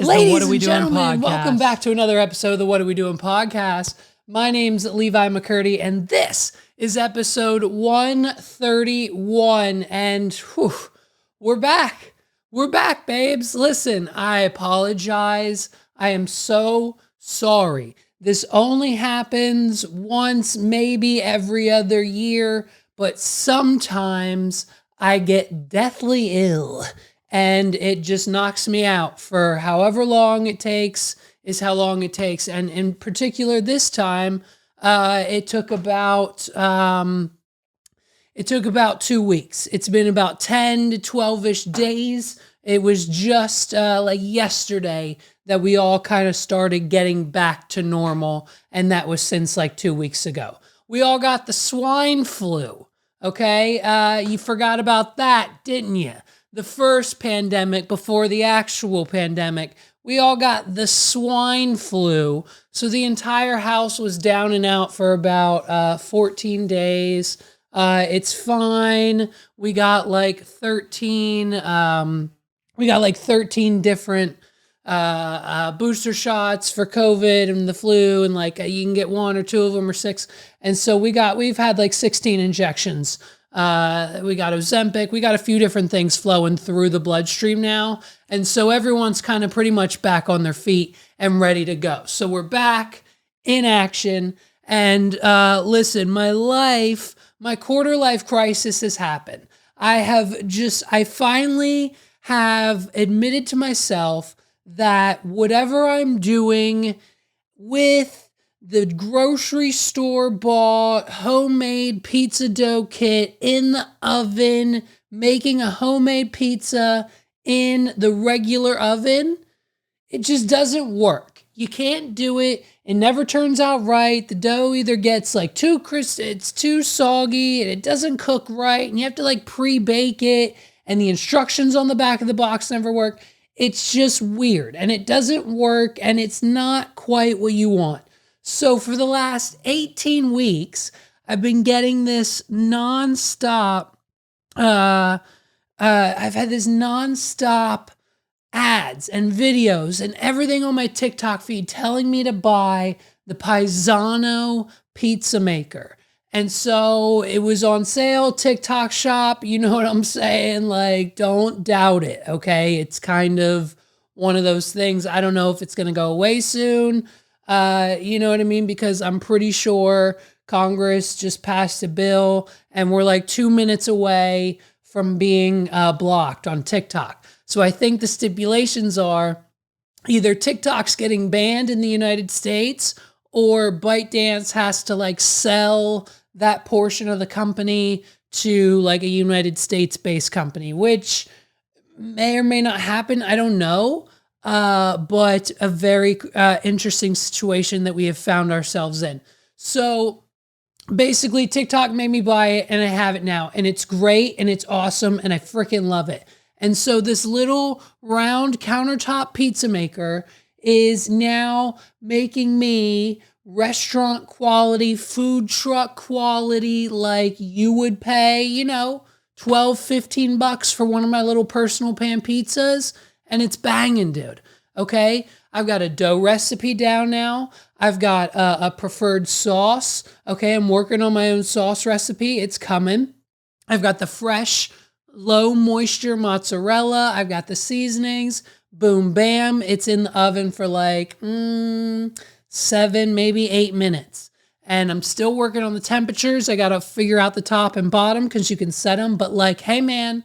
Ladies What Are We and Doing gentlemen, podcast. welcome back to another episode of the What Are We Doing podcast. My name's Levi McCurdy, and this is episode 131. And whew, we're back. We're back, babes. Listen, I apologize. I am so sorry. This only happens once, maybe every other year, but sometimes I get deathly ill. And it just knocks me out for however long it takes is how long it takes. And in particular, this time, it took about 2 weeks. It's been about 10 to 12-ish days. It was just like yesterday that we all kind of started getting back to normal. And that was since like 2 weeks ago. We all got the swine flu. Okay. You forgot about that, didn't you? The first pandemic before the actual pandemic, we all got the swine flu. So the entire house was down and out for about 14 days. It's fine. We got like 13 different booster shots for COVID and the flu, and like you can get one or two of them or six. And so we've had like 16 injections. We got Ozempic. We got a few different things flowing through the bloodstream now. And so everyone's kind of pretty much back on their feet and ready to go. So we're back in action. And listen, my quarter life crisis has happened. I finally have admitted to myself that whatever I'm doing with the grocery store bought homemade pizza dough kit in the oven, making a homemade pizza in the regular oven, it just doesn't work. You can't do it. It never turns out right. The dough either gets like too crisp, it's too soggy, and it doesn't cook right, and you have to like pre-bake it, and the instructions on the back of the box never work. It's just weird, and it doesn't work, and it's not quite what you want. So for the last 18 weeks, I've been getting this nonstop, I've had this nonstop ads and videos and everything on my TikTok feed telling me to buy the Paisano pizza maker. And so it was on sale, TikTok shop, you know what I'm saying? Like, don't doubt it, okay? It's kind of one of those things. I don't know if it's going to go away soon. You know what I mean? Because I'm pretty sure Congress just passed a bill and we're like 2 minutes away from being blocked on TikTok. So I think the stipulations are either TikTok's getting banned in the United States or ByteDance has to like sell that portion of the company to like a United States-based company, which may or may not happen. I don't know. But a very interesting situation that we have found ourselves in. So basically TikTok made me buy it and I have it now, and it's great and it's awesome and I freaking love it. And so this little round countertop pizza maker is now making me restaurant quality, food truck quality, like you would pay, $12, $15 for one of my little personal pan pizzas. And it's banging, dude. Okay? I've got a dough recipe down now. I've got a preferred sauce. Okay? I'm working on my own sauce recipe. It's coming. I've got the fresh, low moisture mozzarella. I've got the seasonings. Boom, bam. It's in the oven for like 7, maybe 8 minutes. And I'm still working on the temperatures. I got to figure out the top and bottom because you can set them. But like, hey, man,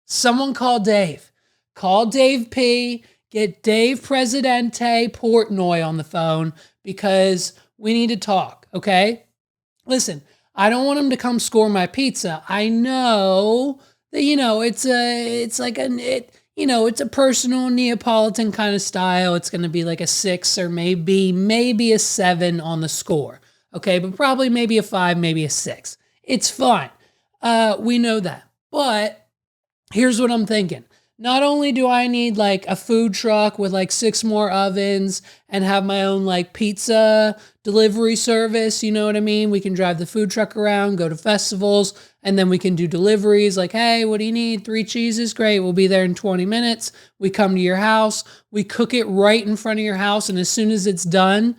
someone call Dave. Call Dave P., get Dave Presidente Portnoy on the phone because we need to talk, okay? Listen, I don't want him to come score my pizza. I know that, it's a personal Neapolitan kind of style. It's going to be like a 6 or maybe a 7 on the score, okay? But probably maybe a 5, maybe a 6. It's fine. We know that. But here's what I'm thinking. not only do I need like a food truck with like 6 more ovens and have my own like pizza delivery service, you know what I mean? We can drive the food truck around, go to festivals, and then we can do deliveries like, hey, what do you need? 3 cheeses? Great. We'll be there in 20 minutes. We come to your house. We cook it right in front of your house. And as soon as it's done,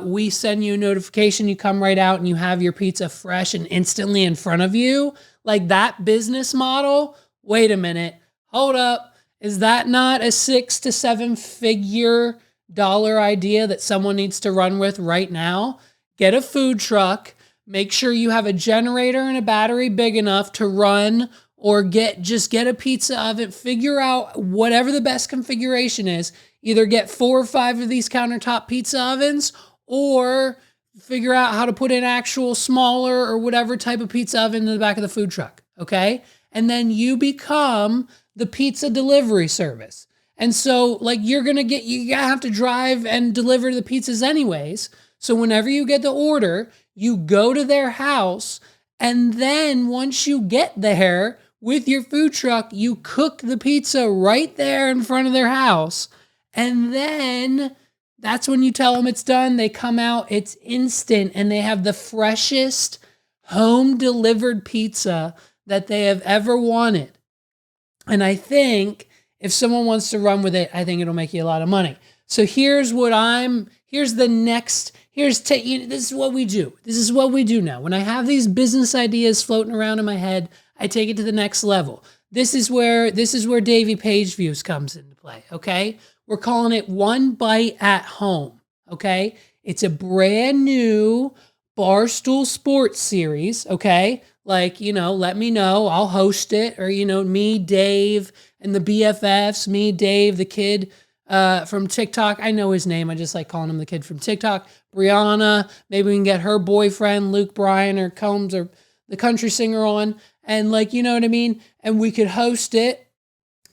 we send you a notification. You come right out and you have your pizza fresh and instantly in front of you. Like that business model. Wait a minute. Hold up. Is that not a 6 to 7 figure dollar idea that someone needs to run with right now? Get a food truck. Make sure you have a generator and a battery big enough to run, or just get a pizza oven. Figure out whatever the best configuration is. Either get 4 or 5 of these countertop pizza ovens, or figure out how to put an actual smaller or whatever type of pizza oven in the back of the food truck. Okay. And then you become the pizza delivery service. And so like you have to drive and deliver the pizzas anyways. So whenever you get the order, you go to their house. And then once you get there with your food truck, you cook the pizza right there in front of their house. And then that's when you tell them it's done. They come out, it's instant, and they have the freshest home delivered pizza that they have ever wanted. And I think if someone wants to run with it, I think it'll make you a lot of money. So this is what we do. This is what we do now. When I have these business ideas floating around in my head, I take it to the next level. This is where Davey Page Views comes into play, okay? We're calling it One Bite at Home, okay? It's a brand new Barstool Sports series, okay? Like, let me know. I'll host it. Or, me, Dave, and the BFFs. Me, Dave, the kid from TikTok. I know his name. I just like calling him the kid from TikTok. Brianna. Maybe we can get her boyfriend, Luke Bryan or Combs, or the country singer on. And like, you know what I mean? And we could host it.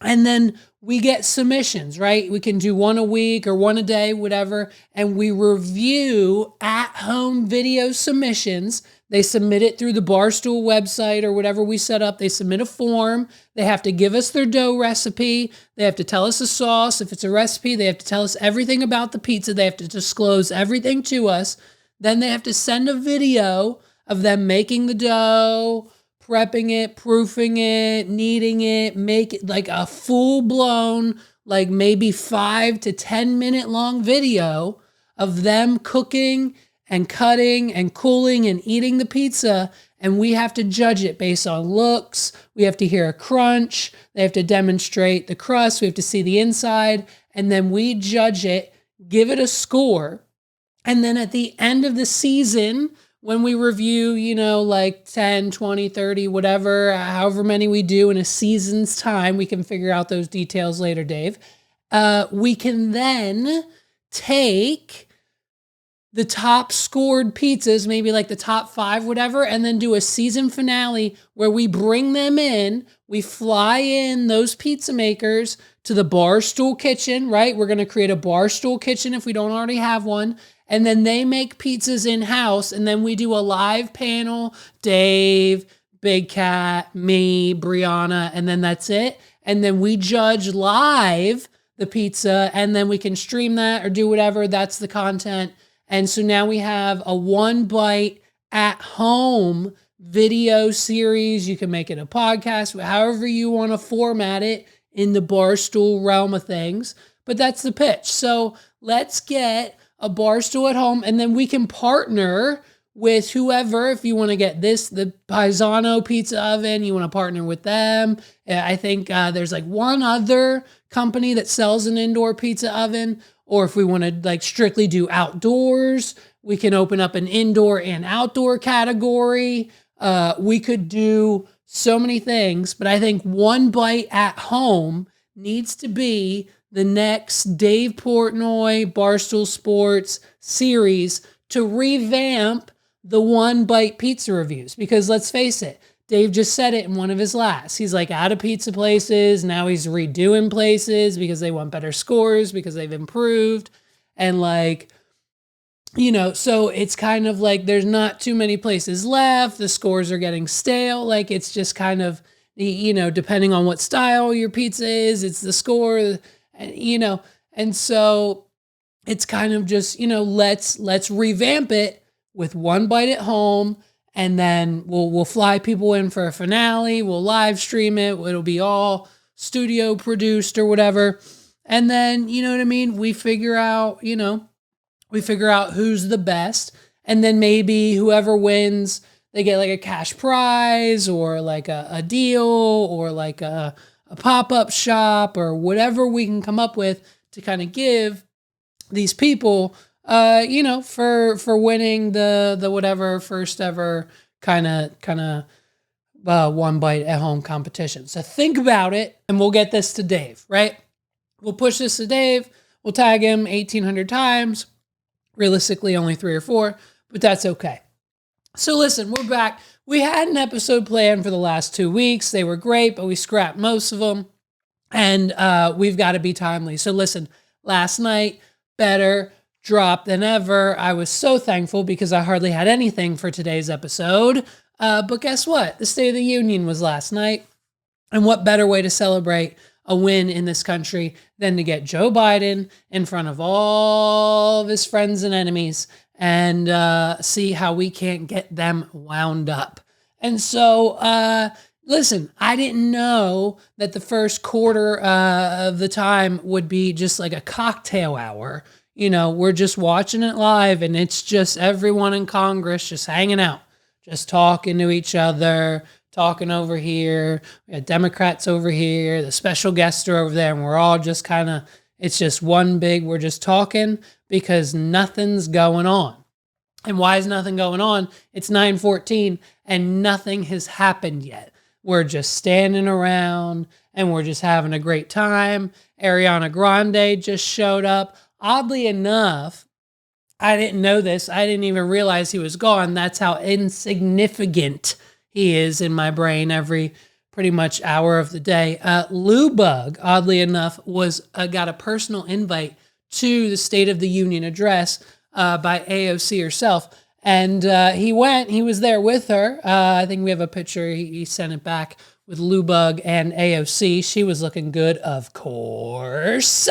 And then we get submissions, right? We can do 1 a week or 1 a day, whatever. And we review at-home video submissions. They submit it through the Barstool website or whatever we set up. They submit a form. They have to give us their dough recipe. They have to tell us the sauce. If it's a recipe, they have to tell us everything about the pizza. They have to disclose everything to us. Then they have to send a video of them making the dough, prepping it, proofing it, kneading it, make it like a full-blown, like maybe 5 to 10 minute long video of them cooking and cutting and cooling and eating the pizza. And we have to judge it based on looks. We have to hear a crunch. They have to demonstrate the crust. We have to see the inside. And then we judge it, give it a score. And then at the end of the season, when we review, like 10, 20, 30, whatever, however many we do in a season's time, we can figure out those details later, Dave. We can then take the top scored pizzas, maybe like the top 5, whatever, and then do a season finale where we bring them in. We fly in those pizza makers to the Barstool kitchen, right? We're going to create a Barstool kitchen if we don't already have one. And then they make pizzas in-house. And then we do a live panel, Dave, Big Cat, me, Brianna, and then that's it. And then we judge live the pizza, and then we can stream that or do whatever. That's the content. And so now we have a One Bite at Home video series. You can make it a podcast, however you want to format it in the Barstool realm of things. But that's the pitch. So let's get a Barstool at Home, and then we can partner with whoever. If you want to get the Paisano pizza oven, you want to partner with them. I think there's like one other company that sells an indoor pizza oven. Or if we want to like strictly do outdoors, we can open up an indoor and outdoor category. We could do so many things, but I think One Bite at Home needs to be the next Dave Portnoy Barstool Sports series to revamp the One Bite pizza reviews. Because let's face it, Dave just said it in one of his last. He's like out of pizza places. Now he's redoing places because they want better scores because they've improved. And like, so it's kind of like there's not too many places left. The scores are getting stale. Like it's just kind of depending on what style your pizza is, it's the score, and so it's kind of just, let's revamp it with one bite at home, and then we'll fly people in for a finale. We'll live stream it. It'll be all studio produced or whatever. And then, you know what I mean? We figure out who's the best. And then maybe whoever wins, they get like a cash prize or like a deal or like a pop-up shop or whatever we can come up with to kind of give these people, for winning the whatever first ever kind of one bite at home competition. So think about it, and we'll get this to Dave, right? We'll push this to Dave. We'll tag him 1,800 times. Realistically, only 3 or 4, but that's okay. So listen, we're back. We had an episode planned for the last 2 weeks. They were great, but we scrapped most of them, and we've got to be timely. So listen, last night, better drop than ever. I was so thankful because I hardly had anything for today's episode. But guess what? The State of the Union was last night. And what better way to celebrate a win in this country than to get Joe Biden in front of all of his friends and enemies and see how we can't get them wound up. And so, listen, I didn't know that the first quarter of the time would be just like a cocktail hour. We're just watching it live, and it's just everyone in Congress just hanging out, just talking to each other, talking over here. We got Democrats over here, the special guests are over there, and we're all just it's just one big, we're just talking because nothing's going on. And why is nothing going on? It's 9:14 and nothing has happened yet. We're just standing around and we're just having a great time. Ariana Grande just showed up. Oddly enough, I didn't know this. I didn't even realize he was gone. That's how insignificant he is in my brain every pretty much hour of the day. Lou Bug, oddly enough, got a personal invite to the State of the Union address by AOC herself. And he was there with her. I think we have a picture. He sent it back with Lou Bug and AOC. She was looking good, of course.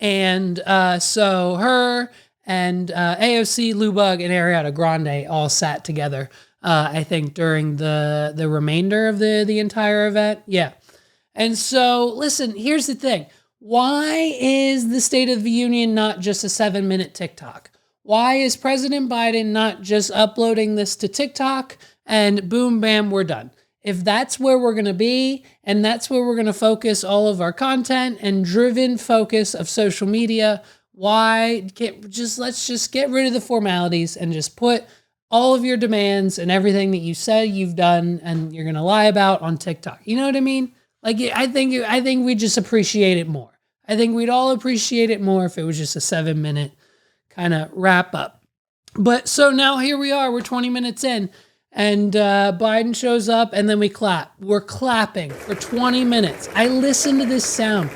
And so her and AOC, Lou Bug, and Ariana Grande all sat together, I think, during the remainder of the entire event. Yeah. And so, listen, here's the thing. Why is the State of the Union not just a 7-minute TikTok? Why is President Biden not just uploading this to TikTok and boom, bam, we're done? If that's where we're going to be and that's where we're going to focus all of our content and driven focus of social media, let's just get rid of the formalities and just put all of your demands and everything that you said you've done and you're going to lie about on TikTok. You know what I mean? Like, I think we just appreciate it more. I think we'd all appreciate it more if it was just a 7-minute kind of wrap up. But so now here we are, we're 20 minutes in. And Biden shows up, and then we clap. We're clapping for 20 minutes. I listened to this sound.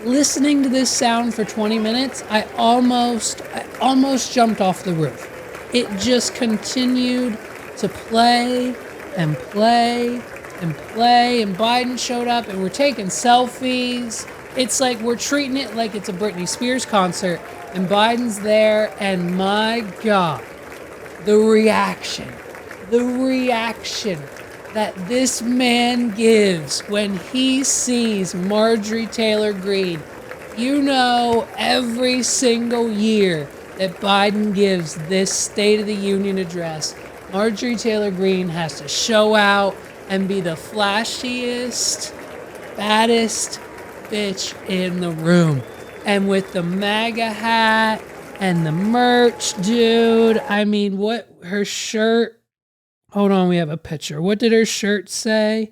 Listening to this sound for 20 minutes, I almost jumped off the roof. It just continued to play and play and play. And Biden showed up, and we're taking selfies. It's like we're treating it like it's a Britney Spears concert, and Biden's there, and my God. The reaction that this man gives when he sees Marjorie Taylor Greene. Every single year that Biden gives this State of the Union address, Marjorie Taylor Greene has to show out and be the flashiest, baddest bitch in the room. And with the MAGA hat and the merch, dude. I mean, what her shirt, hold on, we have a picture. What did her shirt say?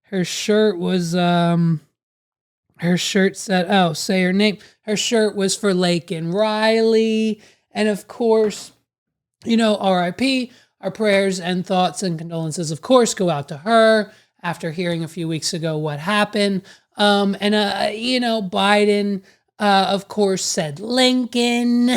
Her shirt was, her shirt said, say her name. Her shirt was for Laken Riley. And of course, RIP, our prayers and thoughts and condolences, of course, go out to her after hearing a few weeks ago what happened. Biden, of course, said Lincoln,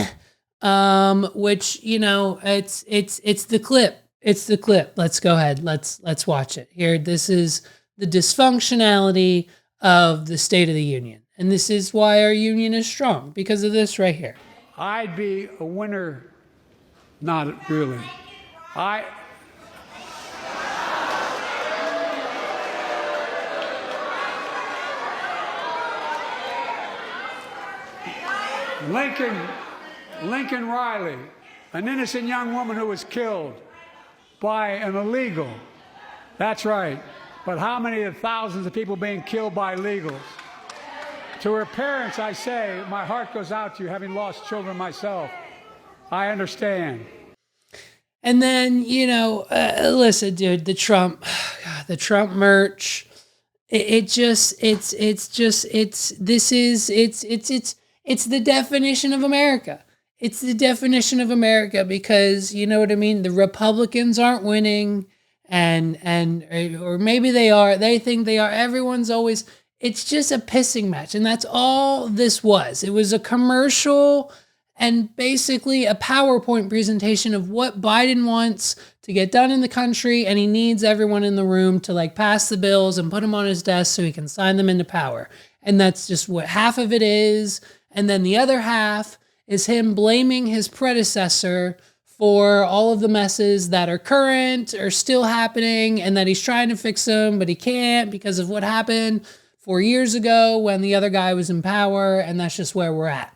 which, it's the clip. It's the clip. Let's go ahead. Let's watch it. Here, this is the dysfunctionality of the State of the Union. And this is why our union is strong, because of this right here. I'd be a winner. Not really. Lincoln Riley, an innocent young woman who was killed by an illegal. That's right. But how many of thousands of people being killed by illegals? To her parents, I say, my heart goes out to you, having lost children myself. I understand. And then, listen, dude, the Trump merch, it's the definition of America. It's the definition of America because, you know what I mean? The Republicans aren't winning or maybe they are, they think they are. Everyone's always, it's just a pissing match. And that's all this was. It was a commercial and basically a PowerPoint presentation of what Biden wants to get done in the country. And he needs everyone in the room to pass the bills and put them on his desk so he can sign them into power. And that's just what half of it is. And then the other half is him blaming his predecessor for all of the messes that are current or still happening and that he's trying to fix them, but he can't because of what happened 4 years ago when the other guy was in power. And that's just where we're at.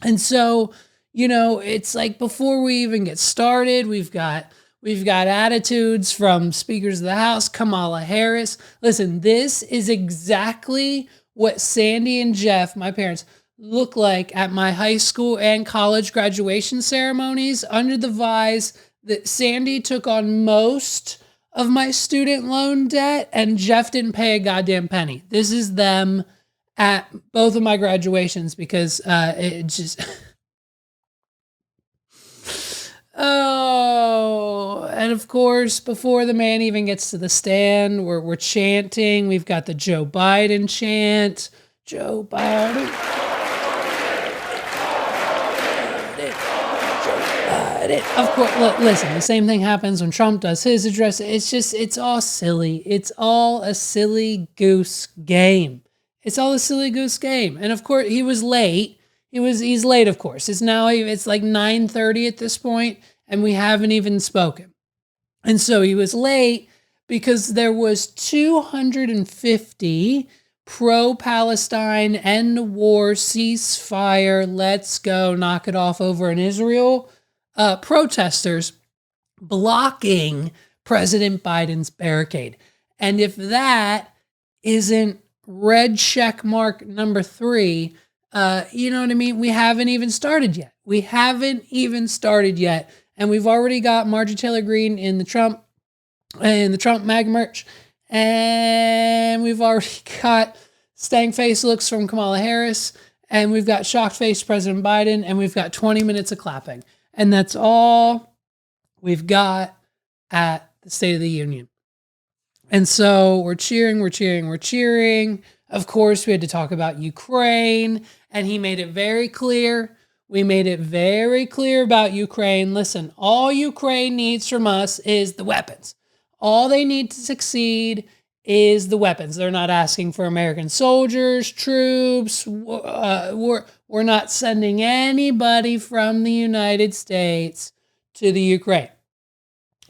And so, it's like before we even get started, we've got attitudes from speakers of the House, Kamala Harris. Listen, this is exactly what Sandy and Jeff, my parents, look like at my high school and college graduation ceremonies under the vise that Sandy took on most of my student loan debt and Jeff didn't pay a goddamn penny. This is them at both of my graduations because it just... Oh, and of course, before the man even gets to the stand, we're chanting. We've got the Joe Biden chant. Joe Biden. Of course, look, listen, the same thing happens when Trump does his address. It's all silly. It's all a silly goose game. It's all a silly goose game. And of course, he was late. He's late, of course. It's 9:30 at this point, and we haven't even spoken. And so he was late because there was 250 pro-Palestine, end the war, ceasefire, let's go, knock it off over in Israel, protesters blocking President Biden's barricade. And if that isn't red check mark number 3, you know what I mean? We haven't even started yet. And we've already got Marjorie Taylor Greene in the Trump mag merch. And we've already got stank face looks from Kamala Harris. And we've got shocked face President Biden. And we've got 20 minutes of clapping. And that's all we've got at the State of the Union. And so we're cheering. Of course, we had to talk about Ukraine. And he made it very clear. We made it very clear about Ukraine. Listen, all Ukraine needs from us is the weapons. All they need to succeed is the weapons. They're not asking for American soldiers, troops. We're not sending anybody from the United States to the Ukraine.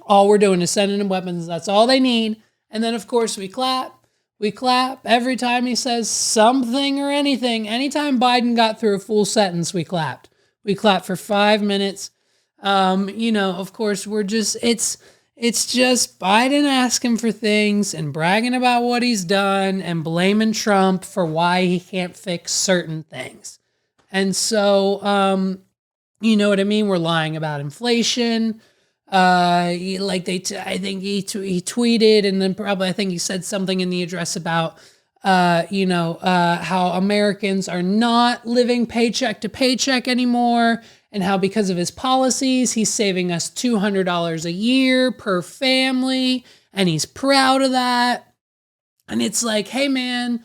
All we're doing is sending them weapons. That's all they need. And then, of course, we clap. We clap every time he says something or anything. Anytime Biden got through a full sentence, we clapped. We clapped for 5 minutes. Of course, it's just Biden asking for things and bragging about what he's done and blaming Trump for why he can't fix certain things. And so, you know what I mean? We're lying about inflation. I think he tweeted, and then probably I think he said something in the address about, how Americans are not living paycheck to paycheck anymore, and how because of his policies, he's saving us $200 a year per family, and he's proud of that. And it's like, hey man,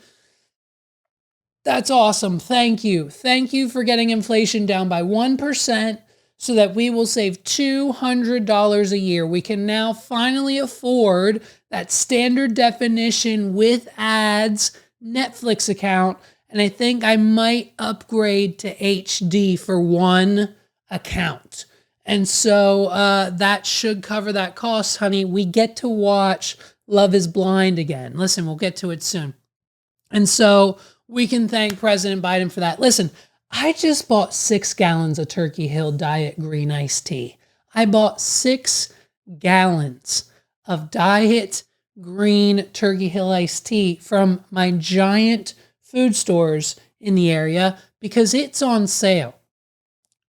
that's awesome. Thank you. Thank you for getting inflation down by 1%. so that we will save $200 a year. We can now finally afford that standard definition with ads Netflix account. And I think I might upgrade to HD for one account. And so that should cover that cost, honey. We get to watch Love is Blind again. Listen, we'll get to it soon. And so we can thank President Biden for that. Listen, I just bought 6 gallons of Turkey Hill Diet Green Iced Tea. I bought 6 gallons of Diet Green Turkey Hill Iced Tea from my giant food stores in the area because it's on sale.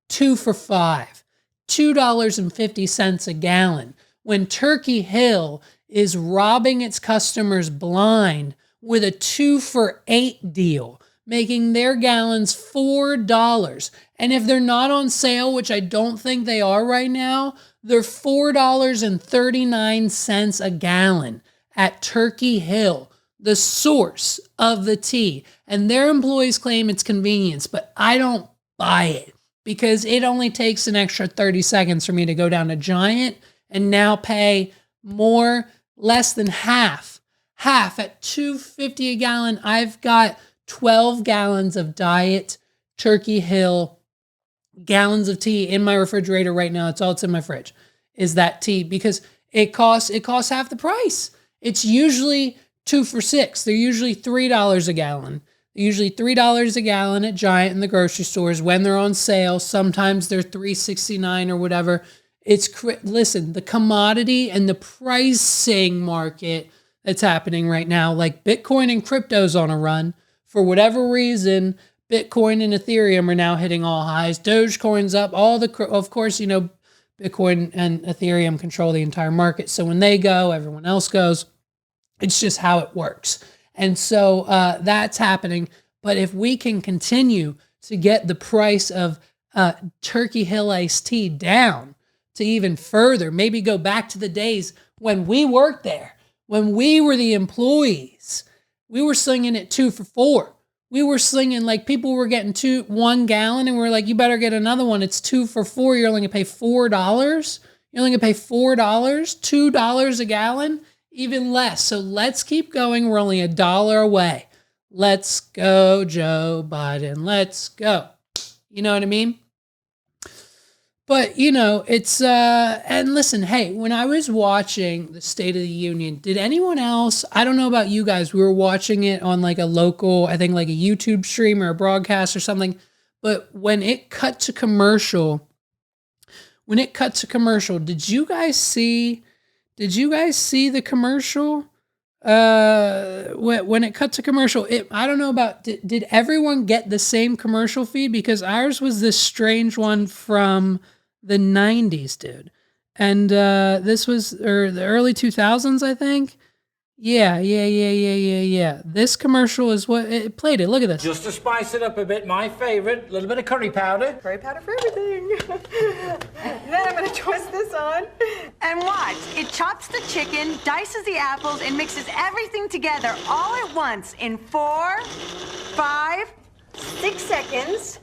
2 for $5, $2.50 a gallon. When Turkey Hill is robbing its customers blind with a 2 for $8 deal, making their gallons $4. And if they're not on sale, which I don't think they are right now, they're $4.39 a gallon at Turkey Hill, the source of the tea. And their employees claim it's convenience, but I don't buy it because it only takes an extra 30 seconds for me to go down to Giant and now pay less than half at $2.50 a gallon. I've got 12 gallons of Diet Turkey Hill gallons of tea in my refrigerator right now. It's all that's in my fridge is that tea because it costs half the price. It's usually 2 for $6. They're usually $3 a gallon. They're usually $3 a gallon at Giant in the grocery stores when they're on sale. Sometimes they're $3.69 or whatever. Listen, the commodity and the pricing market that's happening right now, like Bitcoin and crypto's on a run. For whatever reason, Bitcoin and Ethereum are now hitting all highs. Dogecoin's up. Of course, Bitcoin and Ethereum control the entire market. So when they go, everyone else goes. It's just how it works. And so that's happening. But if we can continue to get the price of Turkey Hill iced tea down to even further, maybe go back to the days when we worked there, when we were the employees, we were slinging it 2 for $4. We were slinging, like, people were getting 1 gallon, and we're like, you better get another one. It's 2 for $4. You're only gonna pay $4. You're only gonna pay $4, $2 a gallon, even less. So let's keep going. We're only $1 away. Let's go, Joe Biden. Let's go. You know what I mean? But, it's, and listen, hey, when I was watching the State of the Union, did anyone else, I don't know about you guys, we were watching it on like a local, I think like a YouTube stream or a broadcast or something, but when it cut to commercial, did you guys see the commercial? When it cut to commercial, I don't know about, did everyone get the same commercial feed? Because ours was this strange one from the 90s, dude. And this was the early 2000s, I think. Yeah. This commercial is what it played it. Look at this. Just to spice it up a bit, my favorite, a little bit of curry powder. Curry powder for everything. Then I'm gonna twist this on. And watch, it chops the chicken, dices the apples, and mixes everything together all at once in 4, 5, 6 seconds.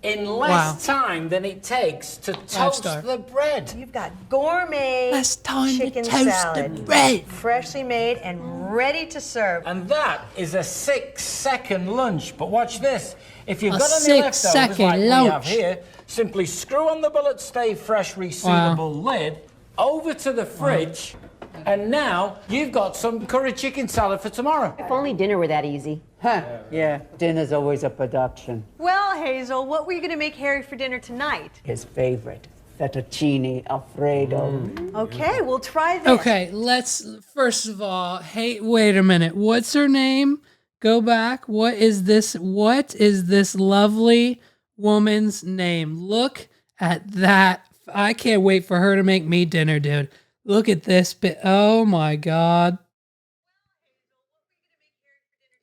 In less time than it takes to toast the bread. You've got gourmet Less time to chicken toast salad. the bread. Freshly made and ready to serve. And that is a 6-second lunch. But watch this. If you've A got any leftovers 6-second like we lunch. have here, simply screw on the bullet stay fresh resealable lid over to the fridge. And now you've got some curry chicken salad for tomorrow. If only dinner were that easy. Huh, yeah, dinner's always a production. Well, Hazel, what were you gonna make Harry for dinner tonight? His favorite, fettuccine alfredo. Okay, we'll try this. Okay, first of all, hey, wait a minute. What's her name? Go back. What is this lovely woman's name? Look at that. I can't wait for her to make me dinner, dude. Look at this bit. Oh my God.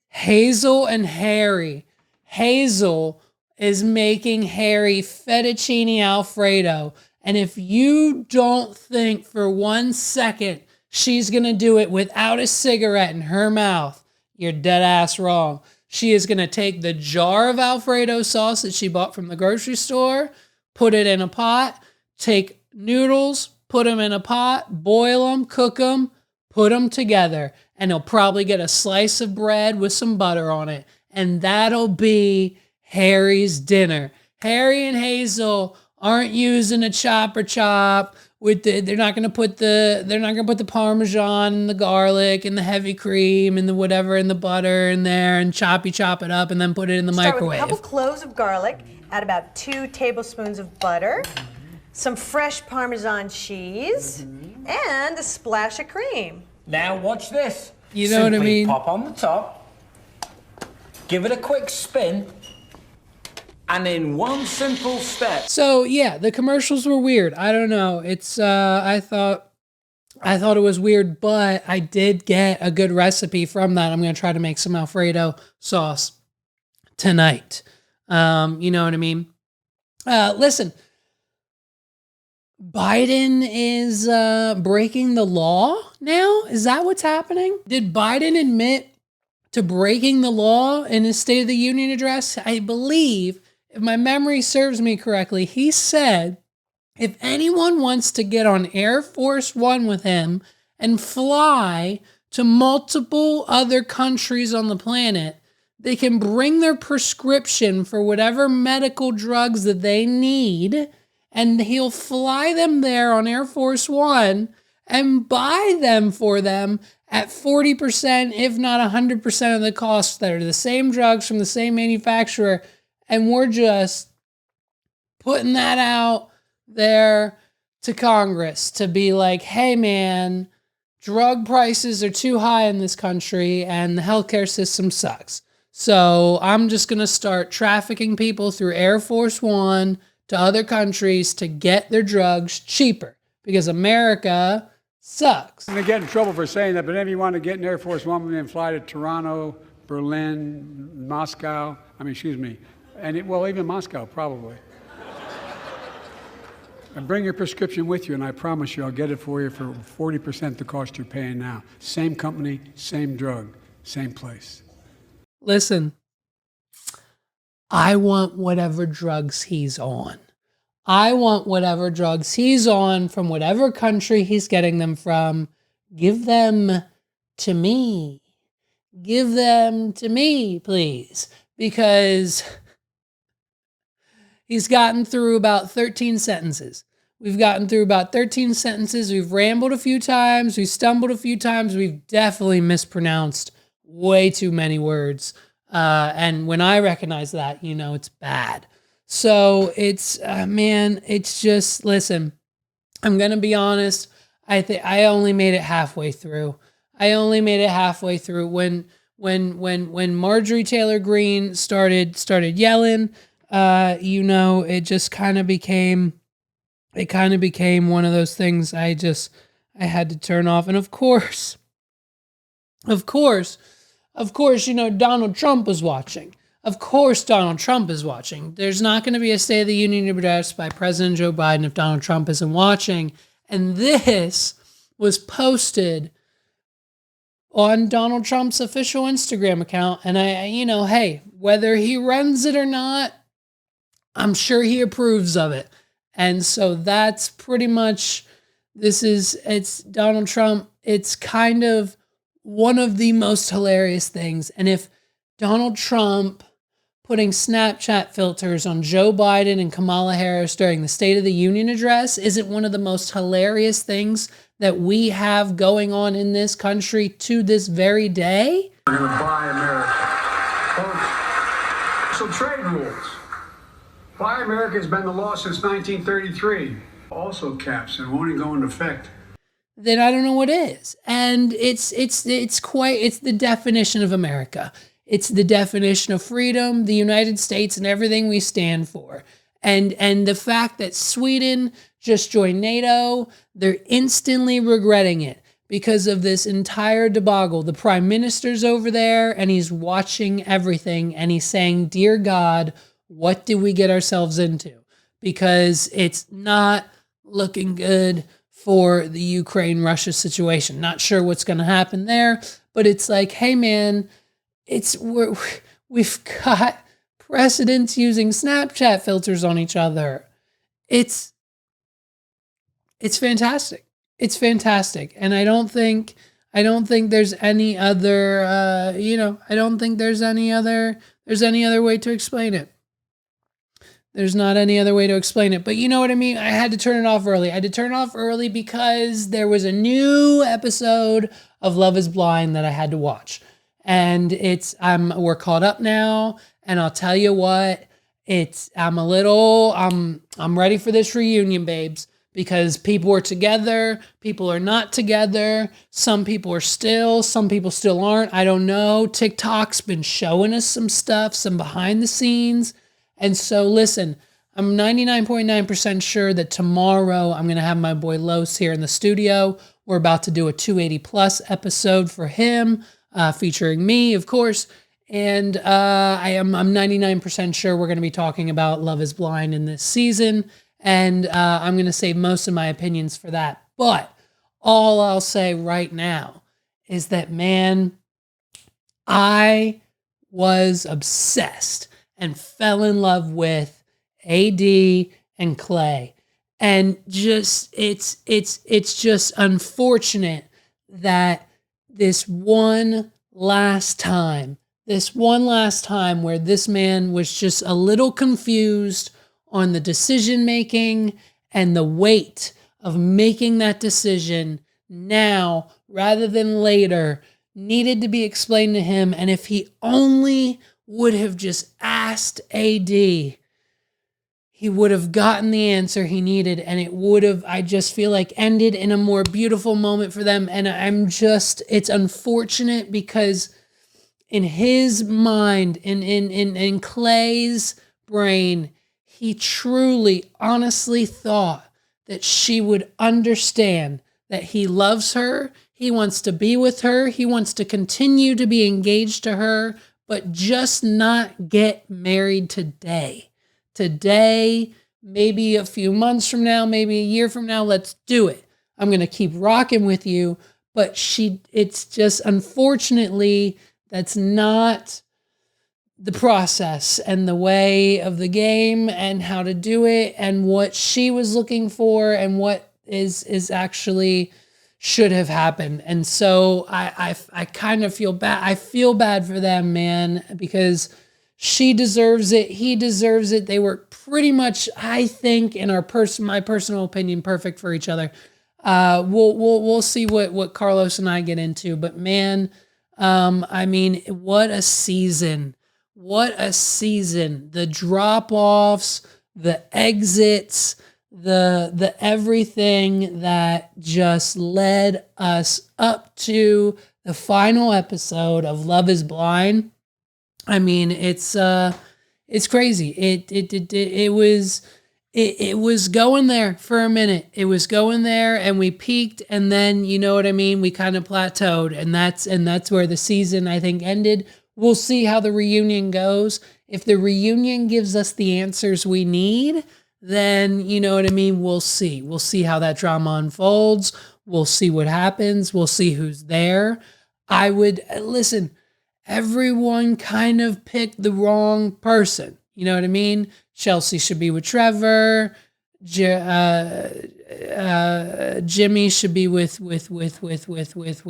Hazel and Harry. Hazel is making Harry fettuccine Alfredo. And if you don't think for 1 second she's going to do it without a cigarette in her mouth, you're dead ass wrong. She is going to take the jar of Alfredo sauce that she bought from the grocery store, put it in a pot, take noodles, put them in a pot, boil them, cook them, put them together, and he'll probably get a slice of bread with some butter on it. And that'll be Harry's dinner. Harry and Hazel aren't using a chopper chop with they're not gonna put the Parmesan and the garlic and the heavy cream and the whatever and the butter in there and chop it up and then put it in the microwave. Start with a couple cloves of garlic, add about 2 tablespoons of butter, some fresh Parmesan cheese, and a splash of cream. Now watch this. You know what I mean? Pop on the top, give it a quick spin, and in one simple step. So yeah, the commercials were weird. I don't know. It's I thought it was weird, but I did get a good recipe from that. I'm gonna try to make some Alfredo sauce tonight. You know what I mean? Listen, Biden is breaking the law now. Is that what's happening? Did Biden admit to breaking the law in his State of the Union address? I believe, if my memory serves me correctly, he said if anyone wants to get on Air Force One with him and fly to multiple other countries on the planet, they can bring their prescription for whatever medical drugs that they need, and he'll fly them there on Air Force One and buy them for them at 40%, if not 100% of the cost, that are the same drugs from the same manufacturer. And we're just putting that out there to Congress to be like, hey man, drug prices are too high in this country and the healthcare system sucks. So I'm just going to start trafficking people through Air Force One to other countries to get their drugs cheaper because America sucks. I'm going to get in trouble for saying that, but if you want to get in Air Force One and fly to Toronto, Berlin, Moscow, even Moscow, probably. And bring your prescription with you, and I promise you I'll get it for you for 40% the cost you're paying now. Same company, same drug, same place. Listen, I want whatever drugs he's on. I want whatever drugs he's on from whatever country he's getting them from. Give them to me. Give them to me, please. Because he's gotten through about 13 sentences. We've gotten through about 13 sentences. We've rambled a few times. We've stumbled a few times. We've definitely mispronounced way too many words. And when I recognize that, it's bad. So it's, it's just, listen, I'm going to be honest. I think I only made it halfway through. When Marjorie Taylor Greene started yelling, it just kind of became one of those things I had to turn off. And of course, Donald Trump was watching. Of course, Donald Trump is watching. There's not going to be a State of the Union address by President Joe Biden if Donald Trump isn't watching. And this was posted on Donald Trump's official Instagram account. And hey, whether he runs it or not, I'm sure he approves of it. And so that's pretty much, it's Donald Trump. It's kind of one of the most hilarious things. And if Donald Trump putting Snapchat filters on Joe Biden and Kamala Harris during the State of the Union address isn't one of the most hilarious things that we have going on in this country to this very day. We're going to buy America. So trade rules. Buy America has been the law since 1933. Also caps and won't even go into effect. Then I don't know what is. And it's the definition of America. It's the definition of freedom, the United States, and everything we stand for. And the fact that Sweden just joined NATO, they're instantly regretting it because of this entire debacle. The prime minister's over there and he's watching everything and he's saying, dear God, what did we get ourselves into? Because it's not looking good for the Ukraine-Russia situation. Not sure what's going to happen there, but it's like, hey man, we've got presidents using Snapchat filters on each other. it's fantastic. It's fantastic. And I don't think there's any other, I don't think there's any other way to explain it. There's not any other way to explain it. But you know what I mean? I had to turn it off early. I had to turn it off early because there was a new episode of Love is Blind that I had to watch. And we're caught up now. And I'll tell you what, I'm ready for this reunion, babes. Because people are together, people are not together, some people still aren't, I don't know. TikTok's been showing us some stuff, some behind the scenes. And so listen, I'm 99.9% sure that tomorrow I'm going to have my boy Los here in the studio. We're about to do a 280 plus episode for him, featuring me, of course. And I'm 99% sure we're going to be talking about Love is Blind in this season. And I'm going to save most of my opinions for that. But all I'll say right now is that, man, I was obsessed and fell in love with AD and Clay. And just it's just unfortunate that this one last time where this man was just a little confused on the decision making and the weight of making that decision now rather than later needed to be explained to him. And if he only would have just asked AD, he would have gotten the answer he needed, and it would have, I just feel like, ended in a more beautiful moment for them. And it's unfortunate because in his mind, in Clay's brain, he truly, honestly thought that she would understand that he loves her, he wants to be with her, he wants to continue to be engaged to her, but just not get married today. Today, maybe a few months from now, maybe a year from now, let's do it. I'm going to keep rocking with you. But it's just, unfortunately, that's not the process and the way of the game and how to do it and what she was looking for and what is actually should have happened. And so I kind of feel bad. I feel bad for them, man, because she deserves it. He deserves it. They were pretty much, I think, in my personal opinion, perfect for each other. We'll see what Carlos and I get into, but man, I mean, what a season. What a season. The drop-offs, the exits, the everything that just led us up to the final episode of Love is Blind. I mean, it's crazy. It was going there for a minute. It was going there and we peaked, and then, you know what I mean, we kind of plateaued, and that's where the season, I think, ended. We'll see how the reunion goes. If the reunion gives us the answers we need, then, you know what I mean, we'll see. We'll see how that drama unfolds. We'll see what happens. We'll see who's there. Listen, everyone kind of picked the wrong person. You know what I mean? Chelsea should be with Trevor. Jimmy should be with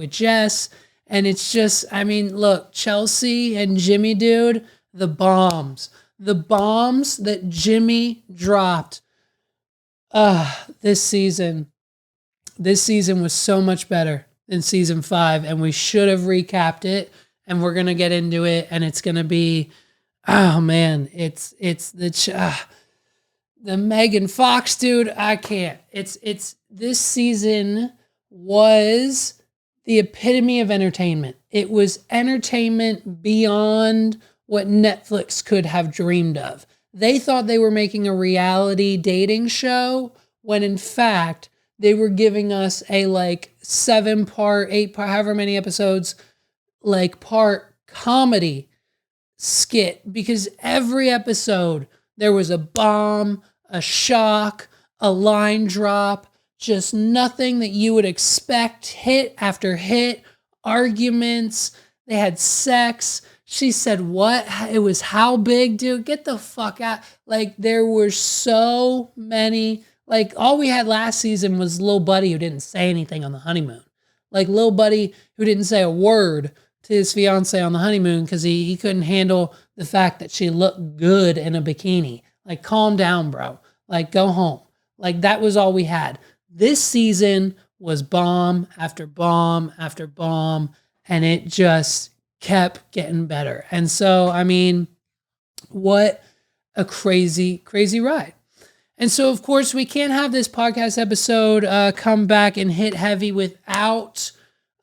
Jess. And it's just, I mean, look, Chelsea and Jimmy, dude, the bombs that Jimmy dropped. This season was so much better than season 5, and we should have recapped it, and we're going to get into it, and it's going to be, oh man, it's the Megan Fox, dude. I can't. This season was the epitome of entertainment. It was entertainment beyond what Netflix could have dreamed of. They thought they were making a reality dating show when in fact they were giving us a 7-part, 8-part, however many episodes, part comedy skit, because every episode there was a bomb, a shock, a line drop, just nothing that you would expect, hit after hit, arguments, they had sex, She said, what? It was how big, dude? Get the fuck out. Like, there were so many. Like, all we had last season was Lil Buddy who didn't say anything on the honeymoon. Like, Lil Buddy who didn't say a word to his fiance on the honeymoon because he couldn't handle the fact that she looked good in a bikini. Like, calm down, bro. Like, go home. Like, that was all we had. This season was bomb after bomb after bomb, and it just kept getting better. And so, I mean, what a crazy, crazy ride. And so, of course, we can't have this podcast episode come back and hit heavy without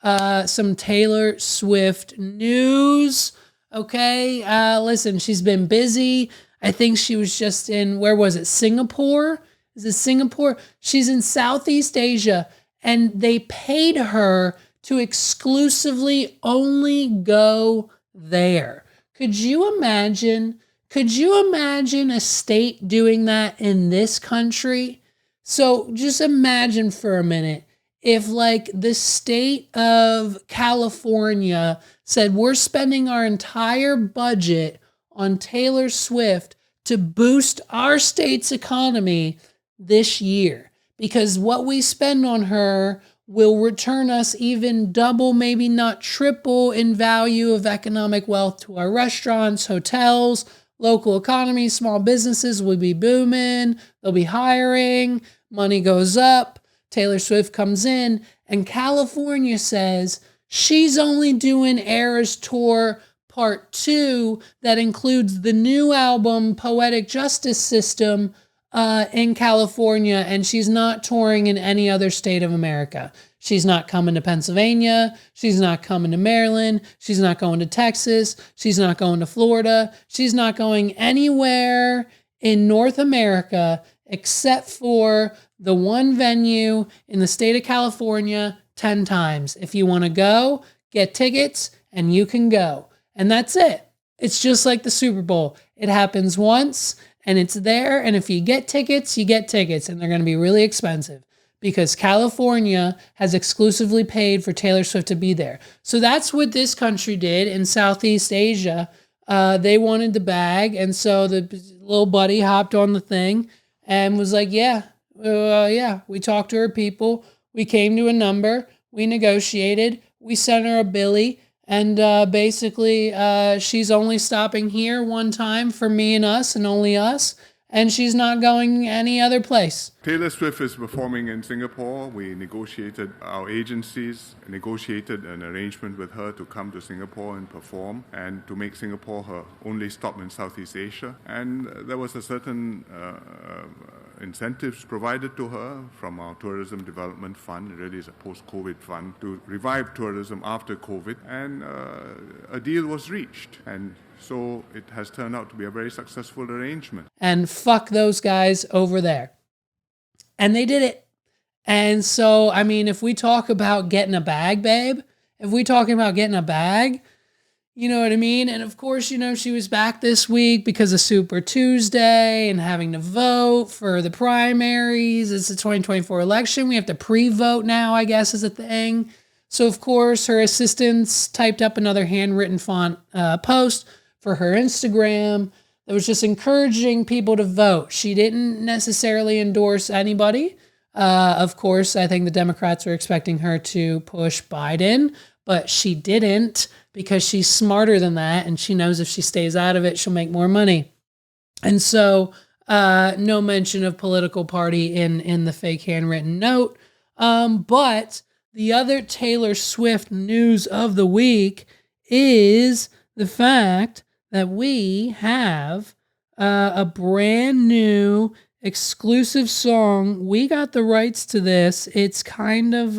some Taylor Swift news. Okay, listen, she's been busy. I think she was just in, where was it, Singapore? Is it Singapore? She's in Southeast Asia, and they paid her to exclusively only go there. Could you imagine? Could you imagine a state doing that in this country? So just imagine for a minute if like the state of California said, we're spending our entire budget on Taylor Swift to boost our state's economy this year, because what we spend on her will return us even double, maybe not triple in value of economic wealth to our restaurants, hotels, local economies, small businesses will be booming. They'll be hiring. Money goes up. Taylor Swift comes in, and California says she's only doing Eras Tour Part 2 that includes the new album, Poetic Justice System, in California, and she's not touring in any other state of America. She's not coming to Pennsylvania. She's not coming to Maryland. She's not going to Texas. She's not going to Florida. She's not going anywhere in North America except for the one venue in the state of California 10 times. If you want to go, get tickets and you can go. And that's it. It's just like the Super Bowl. It happens once and it's there. And if you get tickets, you get tickets, and they're going to be really expensive because California has exclusively paid for Taylor Swift to be there. So that's what this country did in Southeast Asia. They wanted the bag. And so the little buddy hopped on the thing and was like, yeah, we talked to her people. We came to a number. We negotiated. We sent her a Billy. And basically, she's only stopping here one time for me and us and only us. And she's not going any other place. Taylor Swift is performing in Singapore. We negotiated, our agencies negotiated an arrangement with her to come to Singapore and perform and to make Singapore her only stop in Southeast Asia. And there was a certain incentives provided to her from our Tourism Development Fund. It really is a post-COVID fund to revive tourism after COVID. And a deal was reached. And so it has turned out to be a very successful arrangement. And fuck those guys over there. And they did it. And so, I mean, if we talk about getting a bag, babe, if we talking about getting a bag, you know what I mean? And of course, you know, she was back this week because of Super Tuesday and having to vote for the primaries. It's the 2024 election. We have to pre-vote now, I guess, is a thing. So, of course, her assistants typed up another handwritten font post for her Instagram that was just encouraging people to vote. She didn't necessarily endorse anybody. Of course, I think the Democrats were expecting her to push Biden, but she didn't because she's smarter than that, and she knows if she stays out of it, she'll make more money. And so no mention of political party in the fake handwritten note. But the other Taylor Swift news of the week is the fact that we have a brand new exclusive song. We got the rights to this. It's kind of,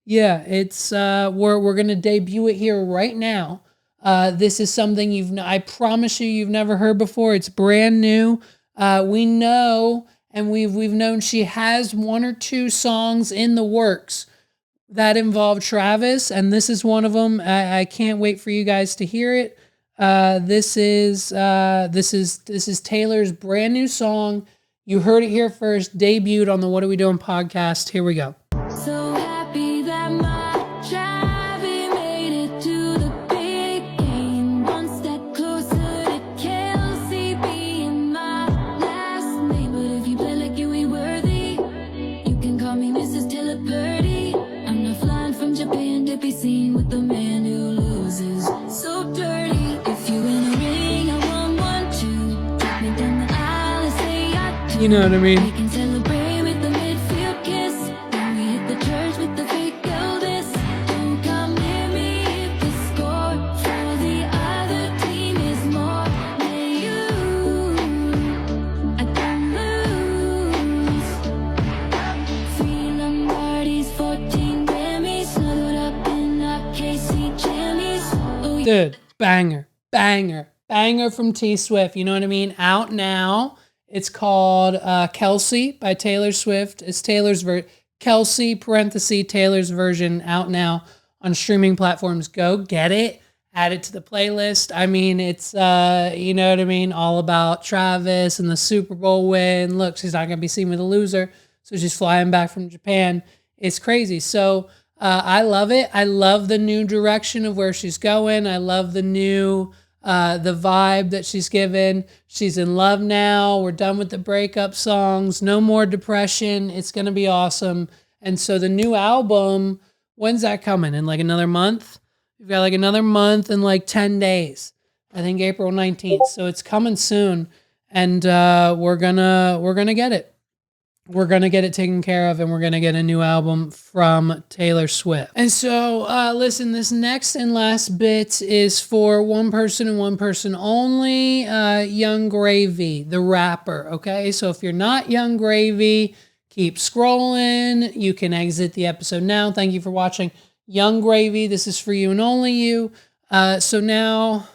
it's, we're going to debut it here right now. This is something I promise you've never heard before. It's brand new. We know, and we've known she has one or two songs in the works that involve Travis, and this is one of them. I can't wait for you guys to hear it. This is Taylor's brand new song. You heard it here first, debuted on the What Are We Doing podcast. Here we go. So happy that my Travis made it to the big game. know what I mean? We can celebrate with the midfield kiss. Then we hit the church with the fake Elvis. Don't come near me if the score for the other team is more than you. I don't lose. 3 Lombardis, 14 Grammys, snuggled up in our KC jammies. Oh, Dude, banger from T Swift. You know what I mean? Out now. It's called Kelsey by Taylor Swift. It's Taylor's Kelsey parenthesis Taylor's version, out now on streaming platforms. Go get it. Add it to the playlist. I mean, it's you know what I mean, all about Travis and the Super Bowl win. Look, she's not gonna be seen with a loser, so she's flying back from Japan. It's crazy. So I love it. I love the new direction of where she's going. I love the new the vibe that she's given. She's in love now. We're done with the breakup songs. No more depression. It's going to be awesome. And so the new album, when's that coming? In like another month? We've got like another month and like 10 days. I think April 19th. So it's coming soon. And we're gonna get it. We're going to get it taken care of, and we're going to get a new album from Taylor Swift. And so, listen, this next and last bit is for one person and one person only, Young Gravy, the rapper, okay? So if you're not Young Gravy, keep scrolling. You can exit the episode now. Thank you for watching. Young Gravy, this is for you and only you. So now,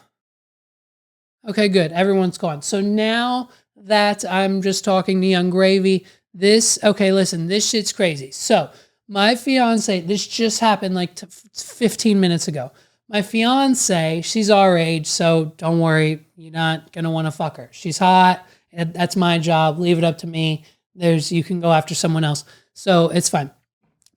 okay, good. Everyone's gone. So now that I'm just talking to Young Gravy, okay, listen, this shit's crazy. So my fiance, this just happened like 15 minutes ago. My fiance, she's our age, so don't worry, you're not going to want to fuck her. She's hot. That's my job. Leave it up to me. You can go after someone else. So it's fine.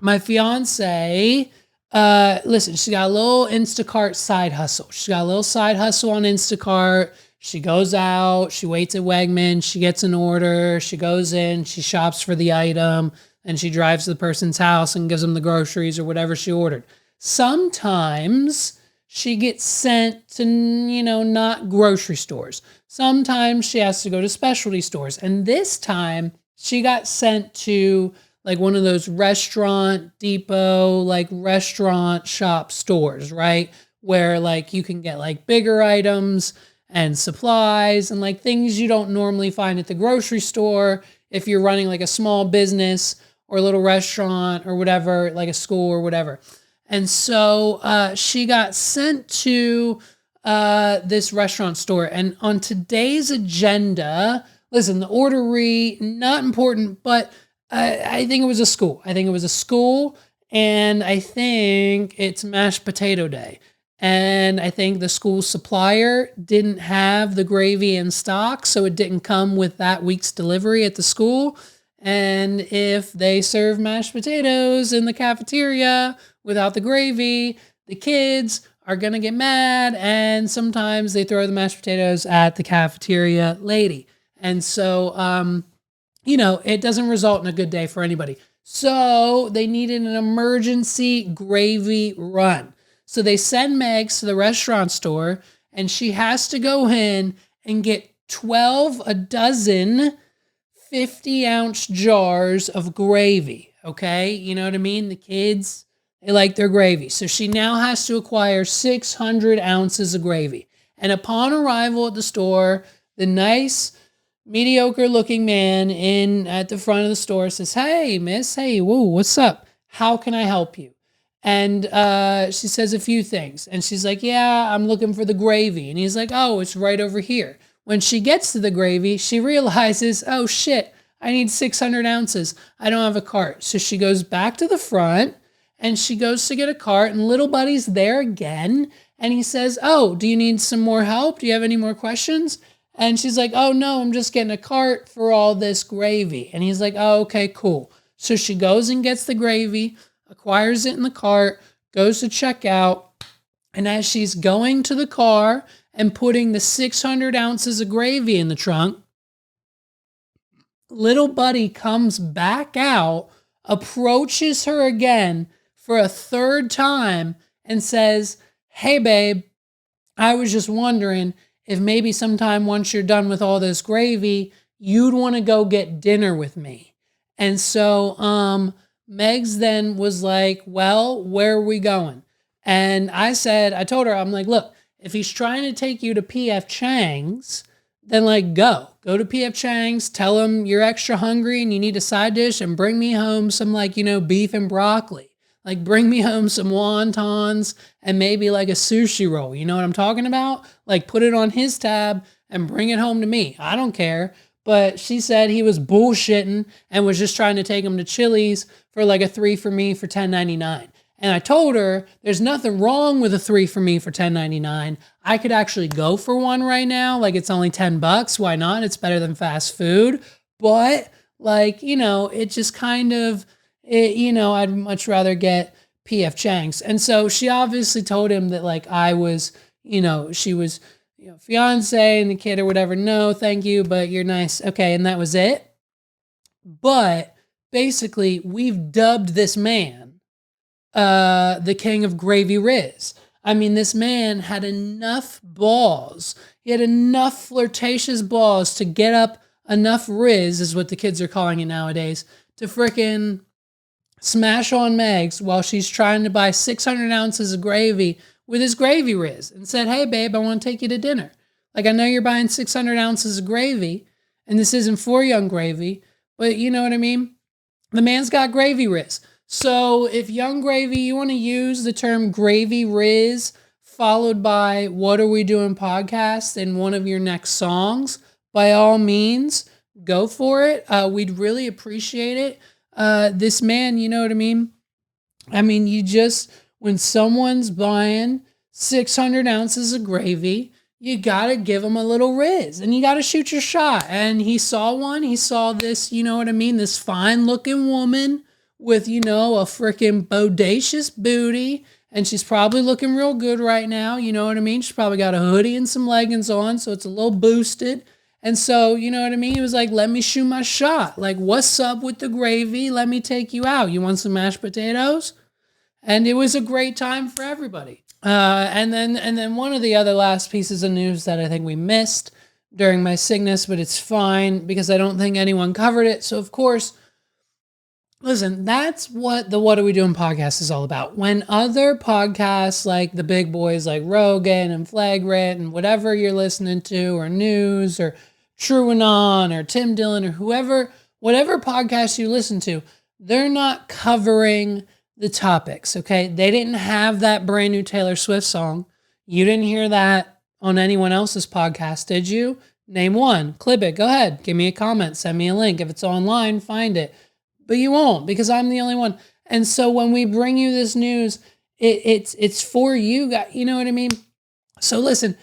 My fiance, listen, she got a little Instacart side hustle. She got a little side hustle on Instacart. She goes out, she waits at Wegmans, she gets an order, she goes in, she shops for the item, and she drives to the person's house and gives them the groceries or whatever she ordered. Sometimes she gets sent to, not grocery stores. Sometimes she has to go to specialty stores. And this time she got sent to like one of those restaurant depot, like restaurant shop stores, right? Where like you can get like bigger items and supplies and like things you don't normally find at the grocery store if you're running like a small business or a little restaurant or whatever, like a school or whatever. And so she got sent to this restaurant store. And on today's agenda, listen, the ordery, not important, but I think it was a school. And I think it's mashed potato day. And I think the school supplier didn't have the gravy in stock, so it didn't come with that week's delivery at the school. And if they serve mashed potatoes in the cafeteria without the gravy, the kids are going to get mad, and sometimes they throw the mashed potatoes at the cafeteria lady. And so, it doesn't result in a good day for anybody. So they needed an emergency gravy run. So they send Megs to the restaurant store, and she has to go in and get 12 a dozen 50-ounce jars of gravy, okay? You know what I mean? The kids, they like their gravy. So she now has to acquire 600 ounces of gravy. And upon arrival at the store, the nice, mediocre-looking man at the front of the store says, "Hey, miss, hey, whoa, what's up? How can I help you?" And she says a few things. And she's like, "Yeah, I'm looking for the gravy." And he's like, "Oh, it's right over here." When she gets to the gravy, she realizes, "Oh, shit, I need 600 ounces. I don't have a cart." So she goes back to the front, and she goes to get a cart. And little buddy's there again. And he says, "Oh, do you need some more help? Do you have any more questions?" And she's like, "Oh, no, I'm just getting a cart for all this gravy." And he's like, "Oh, okay, cool." So she goes and gets the gravy, acquires it in the cart, goes to check out, and as she's going to the car and putting the 600 ounces of gravy in the trunk, little buddy comes back out, approaches her again for a third time, and says, "Hey, babe, I was just wondering if maybe sometime once you're done with all this gravy, you'd want to go get dinner with me. And so Megs then was like, well, where are we going? And I told her, I'm like, look, if he's trying to take you to P.F. Chang's, then like go to P.F. Chang's, tell him you're extra hungry and you need a side dish, and bring me home some like, beef and broccoli. Like bring me home some wontons and maybe like a sushi roll. You know what I'm talking about? Like put it on his tab and bring it home to me. I don't care. But she said he was bullshitting and was just trying to take him to Chili's for like a 3 for me for $10.99. And I told her there's nothing wrong with a 3 for me for $10.99. I could actually go for one right now. Like it's only $10. Why not? It's better than fast food. But like, it just kind of, I'd much rather get P.F. Chang's. And so she obviously told him that like I was, she was, fiance and the kid or whatever. No, thank you, but you're nice. Okay. And that was it. But basically we've dubbed this man the king of gravy riz. I mean, this man had enough balls. He had enough flirtatious balls to get up enough riz, is what the kids are calling it nowadays, to frickin' smash on Megs while she's trying to buy 600 ounces of gravy with his gravy riz, and said, hey, babe, I want to take you to dinner. Like, I know you're buying 600 ounces of gravy, and this isn't for Young Gravy, but you know what I mean? The man's got gravy riz. So if Young Gravy, you want to use the term gravy riz followed by What Are We Doing podcast in one of your next songs, by all means, go for it. We'd really appreciate it. This man, you know what I mean? I mean, when someone's buying 600 ounces of gravy, you got to give them a little riz and you got to shoot your shot. And he saw one. He saw this, you know what I mean? This fine looking woman with, a freaking bodacious booty. And she's probably looking real good right now. You know what I mean? She's probably got a hoodie and some leggings on, so it's a little boosted. And so, you know what I mean? He was like, let me shoot my shot. Like, what's up with the gravy? Let me take you out. You want some mashed potatoes? And it was a great time for everybody. And then one of the other last pieces of news that I think we missed during my sickness, but it's fine because I don't think anyone covered it. So of course, listen, that's what the What Are We Doing podcast is all about. When other podcasts like the big boys like Rogan and Flagrant and whatever you're listening to, or News or TrueAnon or Tim Dillon or whatever podcast you listen to, they're not covering the topics, okay? They didn't have that brand new Taylor Swift song. You didn't hear that on anyone else's podcast, did you? Name one. Clip it. Go ahead. Give me a comment. Send me a link. If it's online, find it. But you won't, because I'm the only one. And so when we bring you this news, it's for you guys. You know what I mean? So listen,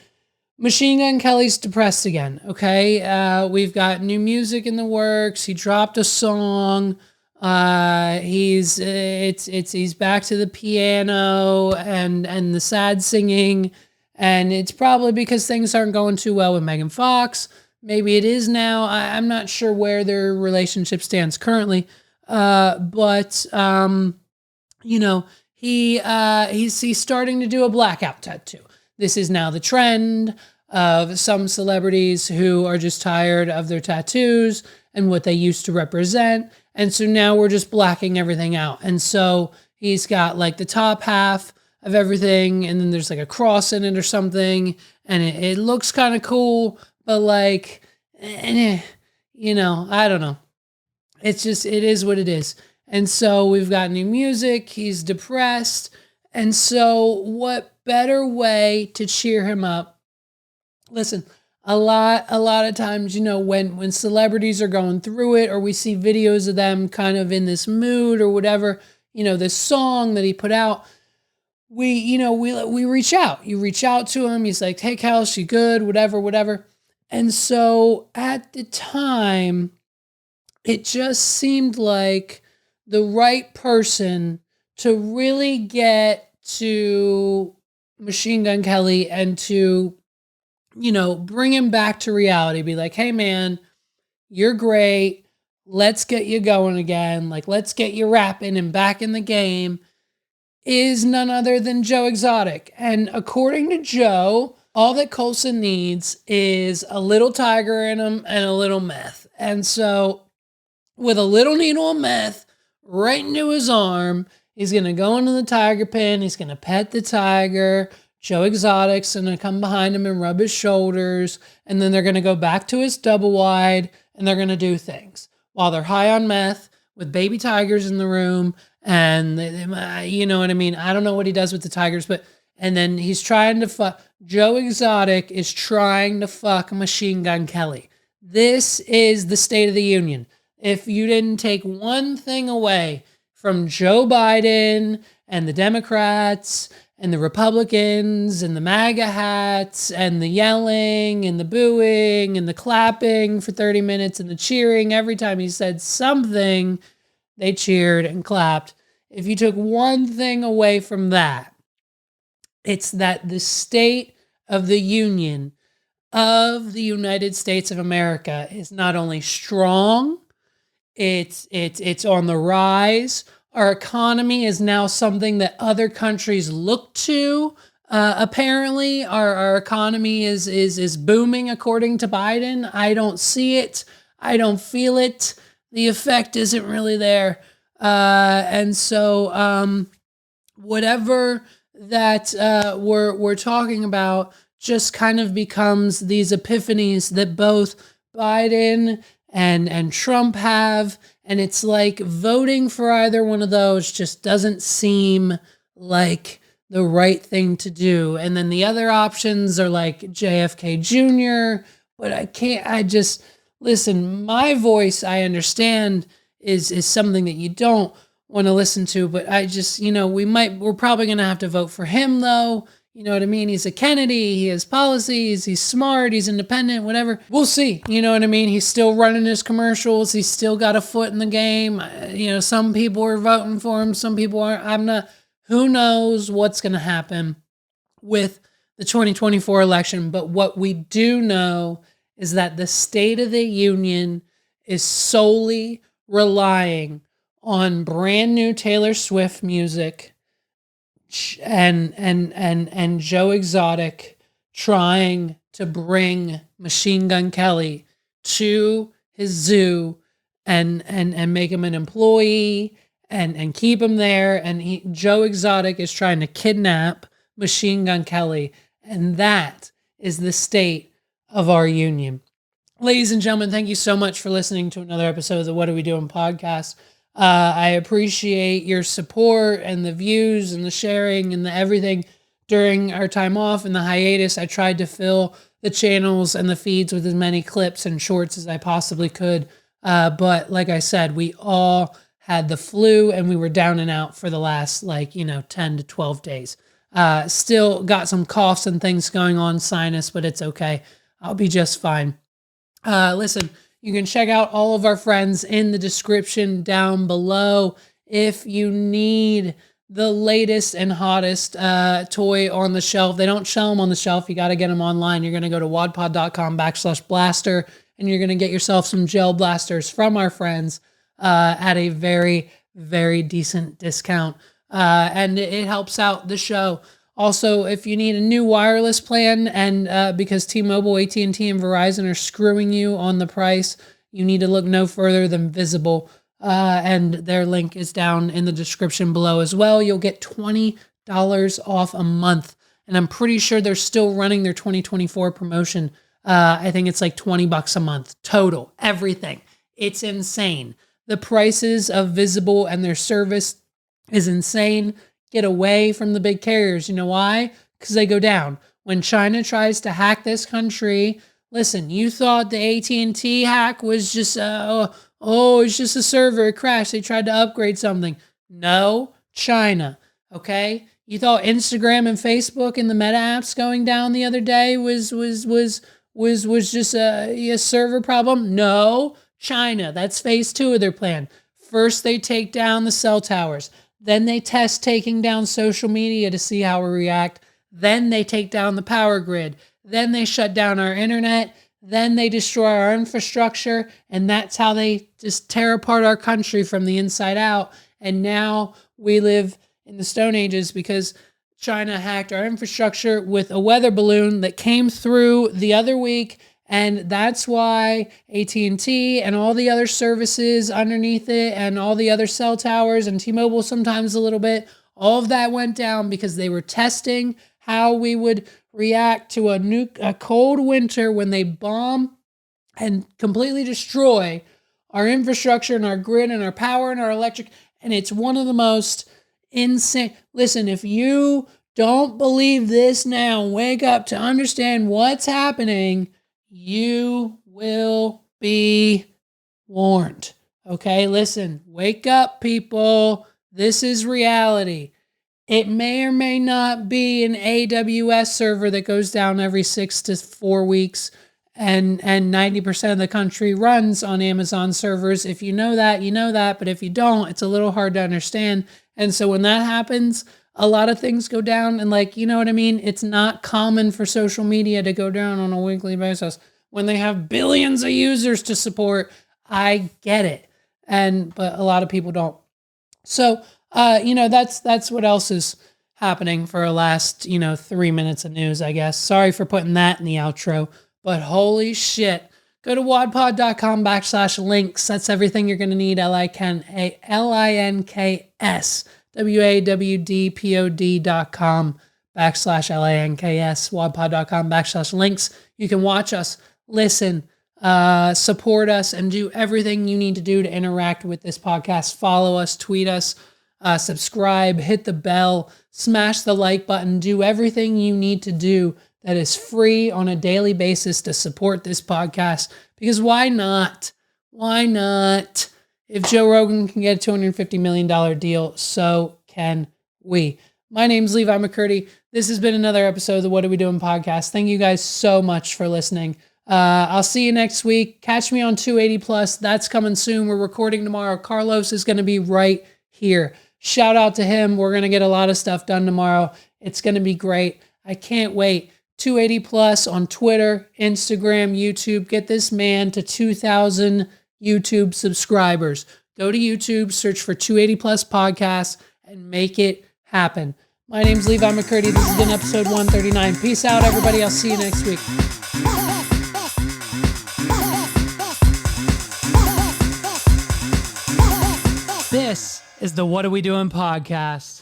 Machine Gun Kelly's depressed again, okay? We've got new music in the works. He dropped a song. He's back to the piano and the sad singing, and it's probably because things aren't going too well with Megan Fox. Maybe it is now. I'm not sure where their relationship stands currently. But he's starting to do a blackout tattoo. This is now the trend of some celebrities who are just tired of their tattoos and what they used to represent. And so now we're just blacking everything out. And so he's got like the top half of everything, and then there's like a cross in it or something. And it looks kind of cool, but like, I don't know. It is what it is. And so we've got new music. He's depressed. And so what better way to cheer him up? Listen, a lot of times, when celebrities are going through it, or we see videos of them kind of in this mood or whatever, this song that he put out, we reach out. You reach out to him. He's like, hey, Cal, she good? Whatever. And so at the time, it just seemed like the right person to really get to Machine Gun Kelly and to, bring him back to reality. Be like, hey, man, you're great. Let's get you going again. Like, let's get you rapping and back in the game, is none other than Joe Exotic. And according to Joe, all that Coulson needs is a little tiger in him and a little meth. And so with a little needle of meth right into his arm, he's going to go into the tiger pen. He's going to pet the tiger. Joe Exotic's going to come behind him and rub his shoulders. And then they're going to go back to his double wide and they're going to do things while they're high on meth with baby tigers in the room. And you know what I mean? I don't know what he does with the tigers, but, and then he's trying to fuck, Joe Exotic is trying to fuck Machine Gun Kelly. This is the State of the Union. If you didn't take one thing away from Joe Biden and the Democrats and the Republicans and the MAGA hats and the yelling and the booing and the clapping for 30 minutes and the cheering every time he said something, they cheered and clapped. If you took one thing away from that, it's that the State of the Union of the United States of America is not only strong, it's on the rise. Our economy is now something that other countries look to. Apparently, our economy is booming according to Biden. I don't see it. I don't feel it. The effect isn't really there. And so whatever that we're talking about just kind of becomes these epiphanies that both Biden and Trump have. And it's like voting for either one of those just doesn't seem like the right thing to do. And then the other options are like JFK Jr., but listen, my voice, I understand is something that you don't want to listen to, but I just, we're probably going to have to vote for him though. You know what I mean? He's a Kennedy. He has policies. He's smart. He's independent, whatever. We'll see. You know what I mean? He's still running his commercials. He's still got a foot in the game. Some people are voting for him. Some people aren't. I'm not. Who knows what's going to happen with the 2024 election? But what we do know is that the State of the Union is solely relying on brand new Taylor Swift music and Joe Exotic trying to bring Machine Gun Kelly to his zoo and make him an employee and keep him there. And Joe Exotic is trying to kidnap Machine Gun Kelly. And that is the state of our union. Ladies and gentlemen, thank you so much for listening to another episode of the What Are We Doing podcast. I appreciate your support and the views and the sharing and the everything during our time off and the hiatus. I tried to fill the channels and the feeds with as many clips and shorts as I possibly could. But like I said, we all had the flu and we were down and out for the last 10 to 12 days. Still got some coughs and things going on, sinus, but it's okay. I'll be just fine. Listen, you can check out all of our friends in the description down below. If you need the latest and hottest toy on the shelf, they don't sell them on the shelf. You got to get them online. You're going to go to wadpod.com/blaster and you're going to get yourself some gel blasters from our friends at a very, very decent discount. And it helps out the show. Also, if you need a new wireless plan and because T-Mobile, AT&T, and Verizon are screwing you on the price, you need to look no further than Visible. And their link is down in the description below as well. You'll get $20 off a month. And I'm pretty sure they're still running their 2024 promotion. I think it's like $20 a month total, everything. It's insane. The prices of Visible and their service is insane. Get away from the big carriers. You know why? Because they go down. When China tries to hack this country, listen, you thought the AT&T hack was just, it's just a server, it crashed. They tried to upgrade something. No, China, okay? You thought Instagram and Facebook and the Meta apps going down the other day was just a server problem? No, China. That's phase 2 of their plan. First, they take down the cell towers. Then they test taking down social media to see how we react. Then they take down the power grid. Then they shut down our internet. Then they destroy our infrastructure. And that's how they just tear apart our country from the inside out. And now we live in the Stone Ages because China hacked our infrastructure with a weather balloon that came through the other week And that's why AT&T and all the other services underneath it and all the other cell towers and T-Mobile sometimes a little bit, all of that went down because they were testing how we would react to a cold winter when they bomb and completely destroy our infrastructure and our grid and our power and our electric. And it's one of the most insane. Listen, if you don't believe this now, wake up to understand what's happening. You will be warned. Okay, listen, wake up, people. This is reality. It may or may not be an AWS server that goes down every 6 to 4 weeks, and 90% of the country runs on Amazon servers. If you know that, you know that. But if you don't, it's a little hard to understand. And so when that happens, a lot of things go down, and like, you know what I mean? It's not common for social media to go down on a weekly basis when they have billions of users to support. I get it. But a lot of people don't. So, that's what else is happening for the last, 3 minutes of news, I guess. Sorry for putting that in the outro, but holy shit. Go to wadpod.com/links. That's everything you're going to need. LINKS. WAWDPOD.com/LINKS, wadpod.com/links. You can watch us, listen, support us, and do everything you need to do to interact with this podcast. Follow us, tweet us, subscribe, hit the bell, smash the like button, do everything you need to do that is free on a daily basis to support this podcast. Because why not? Why not? If Joe Rogan can get a $250 million deal, so can we. My name's Levi McCurdy. This has been another episode of the What Are We Doing podcast. Thank you guys so much for listening. I'll see you next week. Catch me on 280 Plus. That's coming soon. We're recording tomorrow. Carlos is going to be right here. Shout out to him. We're going to get a lot of stuff done tomorrow. It's going to be great. I can't wait. 280 Plus on Twitter, Instagram, YouTube. Get this man to 2,000 YouTube subscribers. Go to YouTube, search for 280 Plus Podcasts, and make it happen. My name's Levi McCurdy. This has been episode 139. Peace out, everybody. I'll see you next week. This is the What Are We Doing podcast.